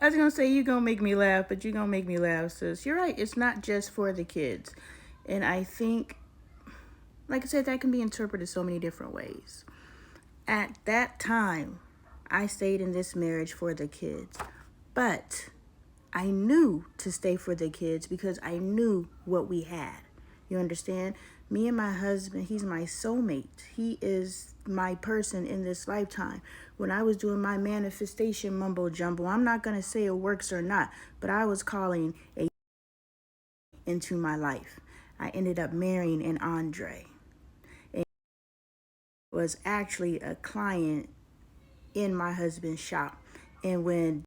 I was gonna say you gonna make me laugh, but you gonna make me laugh, sis. You're right. It's not just for the kids, and I think, like I said, that can be interpreted so many different ways. At that time, I stayed in this marriage for the kids, but I knew to stay for the kids because I knew what we had. You understand? Me and my husband, he's my soulmate. He is my person in this lifetime. When I was doing my manifestation mumbo jumbo, I'm not going to say it works or not, but I was calling a into my life. I ended up marrying an Andre. It was actually a client in my husband's shop. And when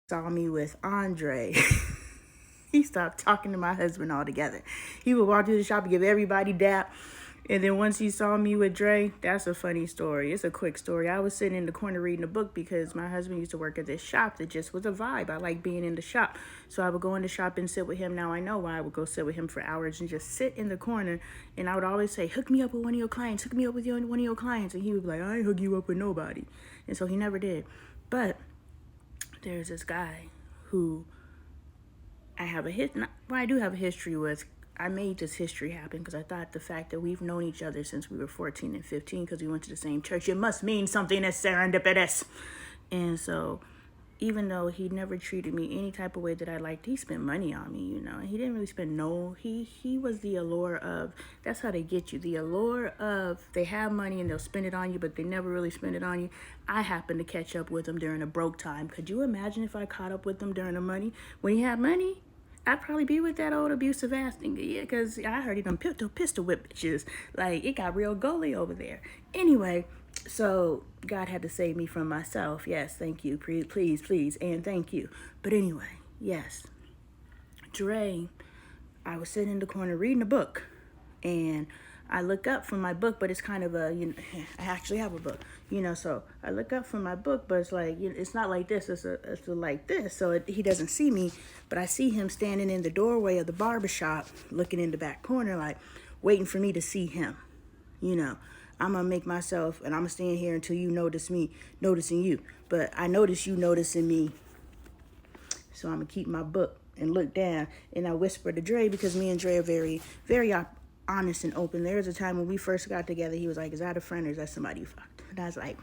saw me with Andre, he stopped talking to my husband altogether. He would walk through the shop and give everybody dap. And then once he saw me with Dre, that's a funny story. It's a quick story. I was sitting in the corner reading a book because my husband used to work at this shop that just was a vibe. I like being in the shop. So I would go in the shop and sit with him. Now I know why I would go sit with him for hours and just sit in the corner. And I would always say, hook me up with one of your clients. Hook me up with one of your clients. And he would be like, I ain't hook you up with nobody. And so he never did. But there's this guy who I do have a history with. I made this history happen because I thought the fact that we've known each other since we were 14 and 15 because we went to the same church, it must mean something that's serendipitous. And so even though he never treated me any type of way that I liked, he spent money on me, and he didn't really spend he was the allure of, that's how they get you, the allure of they have money and they'll spend it on you, but they never really spend it on you. I happened to catch up with him during a broke time. Could you imagine if I caught up with him during the money? When he had money, I'd probably be with that old abusive ass nigga, yeah, because I heard he done pistol whip bitches. Like, it got real goalie over there. Anyway, so God had to save me from myself. Yes, thank you. Please, and thank you. But anyway, yes. Dre, I was sitting in the corner reading a book, and I look up from my book, but it's kind of I actually have a book, so I look up from my book, but it's like, it's not like this, it's like this, so he doesn't see me, but I see him standing in the doorway of the barbershop, looking in the back corner, like, waiting for me to see him, I'm gonna make myself, and I'm gonna stand here until you notice me noticing you, but I notice you noticing me, so I'm gonna keep my book and look down, and I whisper to Dre, because me and Dre are very, very honest and open. There was a time when we first got together, he was like, is that a friend or is that somebody you fucked? And I was like,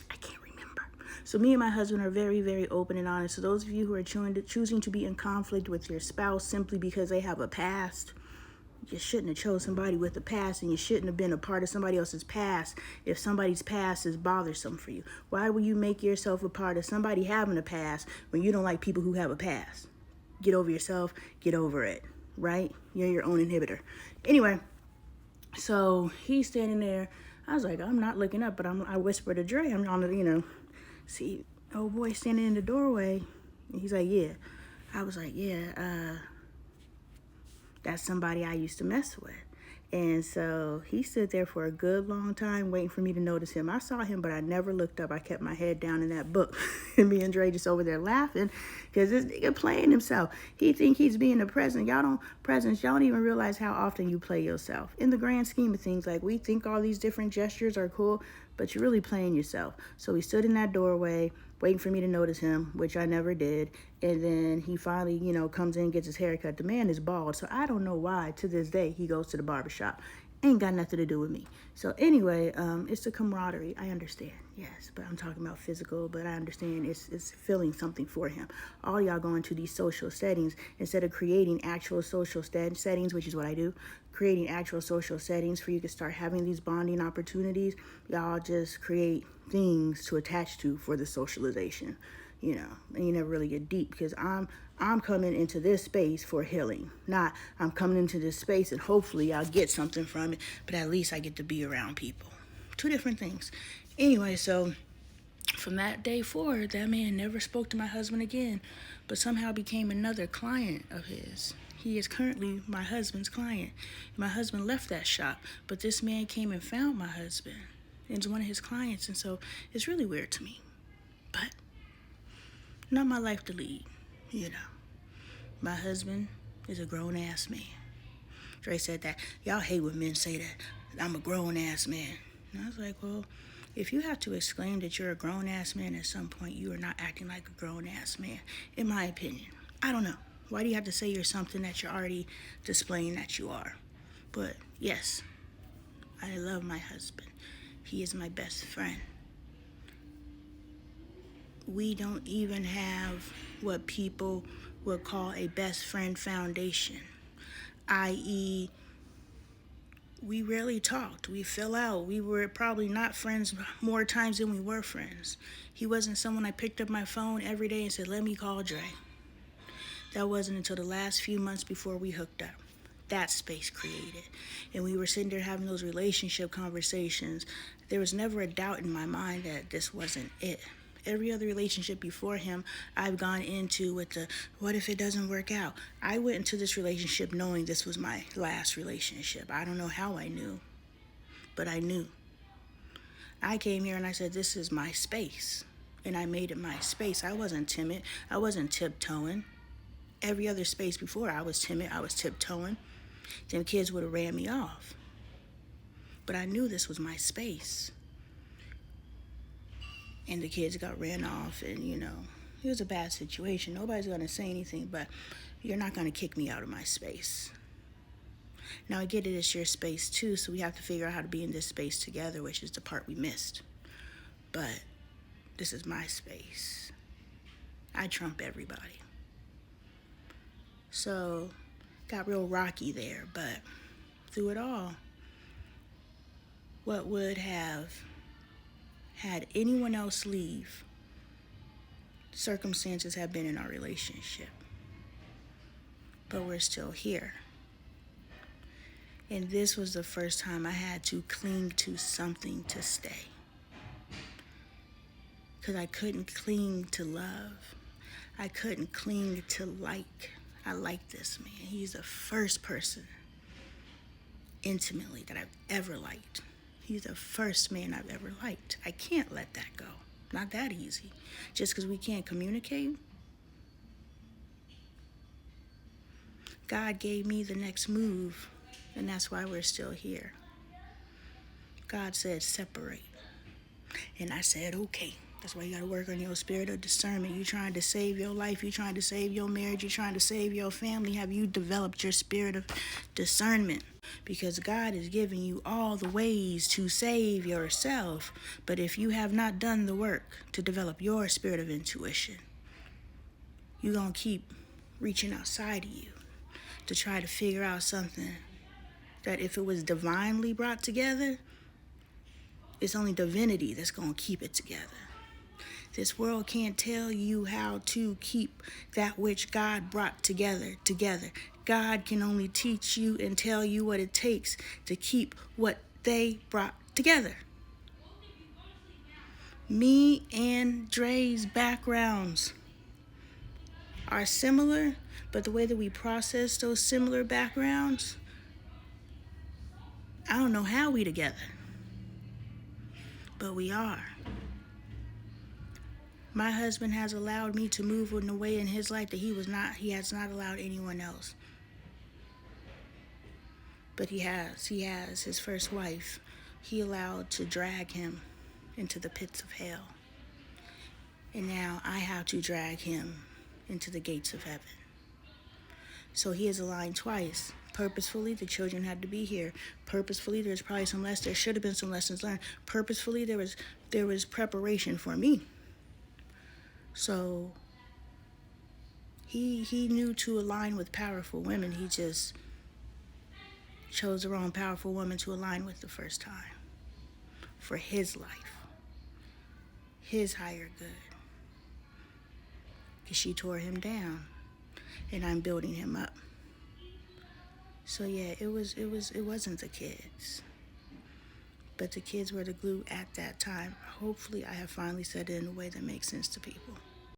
I can't remember. So me and my husband are very, very open and honest. So those of you who are choosing to be in conflict with your spouse simply because they have a past, you shouldn't have chose somebody with a past, and you shouldn't have been a part of somebody else's past if somebody's past is bothersome for you. Why will you make yourself a part of somebody having a past when you don't like people who have a past? Get over yourself, get over it, right? You're your own inhibitor. Anyway, so he's standing there. I was like, I'm not looking up, but I whispered to Dre, I'm on the, see, old boy standing in the doorway. And he's like, yeah. I was like, yeah, that's somebody I used to mess with. And so he stood there for a good long time waiting for me to notice him. I saw him, but I never looked up. I kept my head down in that book. And me and Dre just over there laughing because this nigga playing himself. He think he's being a president. Y'all don't even realize how often you play yourself. In the grand scheme of things, like, we think all these different gestures are cool, but you're really playing yourself. So he stood in that doorway waiting for me to notice him, which I never did. And then he finally, comes in, gets his hair cut. The man is bald, so I don't know why to this day he goes to the barbershop. Ain't got nothing to do with me. So anyway, it's the camaraderie. I understand, yes, but I'm talking about physical, but I understand it's feeling something for him. All y'all going to these social settings, instead of creating actual social settings, which is what I do, creating actual social settings for you to start having these bonding opportunities, y'all just create things to attach to for the socialization, and you never really get deep, because I'm coming into this space for healing, not I'm coming into this space and hopefully I'll get something from it, but at least I get to be around people. Two different things. Anyway, so from that day forward, that man never spoke to my husband again, but somehow became another client of his. He is currently my husband's client. My husband left that shop, but this man came and found my husband and is one of his clients, and so it's really weird to me. But not my life to lead, My husband is a grown-ass man. Dre said that. Y'all hate when men say that. I'm a grown-ass man. And I was like, well, If you have to exclaim that you're a grown-ass man at some point, you are not acting like a grown-ass man, in my opinion. I don't know. Why do you have to say you're something that you're already displaying that you are? But yes, I love my husband. He is my best friend. We don't even have what people would call a best friend foundation, i.e., we rarely talked. We fell out. We were probably not friends more times than we were friends. He wasn't someone I picked up my phone every day and said, let me call Dre. That wasn't until the last few months before we hooked up. That space created. And we were sitting there having those relationship conversations. There was never a doubt in my mind that this wasn't it. Every other relationship before him, I've gone into with the, what if it doesn't work out? I went into this relationship knowing this was my last relationship. I don't know how I knew, but I knew. I came here and I said, this is my space. And I made it my space. I wasn't timid. I wasn't tiptoeing. Every other space before, I was timid. I was tiptoeing. Them kids would have ran me off. But I knew this was my space. And the kids got ran off, and it was a bad situation. Nobody's going to say anything, but you're not going to kick me out of my space. Now, I get it, it's your space too, so we have to figure out how to be in this space together, which is the part we missed. But this is my space. I trump everybody. So, got real rocky there, but through it all, what would have had anyone else leave, circumstances have been in our relationship. But we're still here. And this was the first time I had to cling to something to stay. Because I couldn't cling to love. I couldn't cling to like. I like this man. He's the first person intimately that I've ever liked. He's the first man I've ever liked. I can't let that go. Not that easy. Just because we can't communicate. God gave me the next move, and that's why we're still here. God said, separate. And I said, okay. That's why you got to work on your spirit of discernment. You trying to save your life. You trying to save your marriage. You trying to save your family. Have you developed your spirit of discernment? Because God is giving you all the ways to save yourself. But if you have not done the work to develop your spirit of intuition, you're going to keep reaching outside of you to try to figure out something that if it was divinely brought together, it's only divinity that's going to keep it together. This world can't tell you how to keep that which God brought together. God can only teach you and tell you what it takes to keep what they brought together. Me and Dre's backgrounds are similar, but the way that we process those similar backgrounds, I don't know how we together, but we are. My husband has allowed me to move in a way in his life that he has not allowed anyone else. But he has his first wife. He allowed to drag him into the pits of hell. And now I have to drag him into the gates of heaven. So he is aligned twice. Purposefully, the children had to be here. Purposefully, there should have been some lessons learned. Purposefully, there was preparation for me. So he knew to align with powerful women. He just chose the wrong powerful woman to align with the first time. For his life. His higher good. Because she tore him down. And I'm building him up. So yeah, it wasn't the kids. But the kids were the glue at that time. Hopefully I have finally said it in a way that makes sense to people.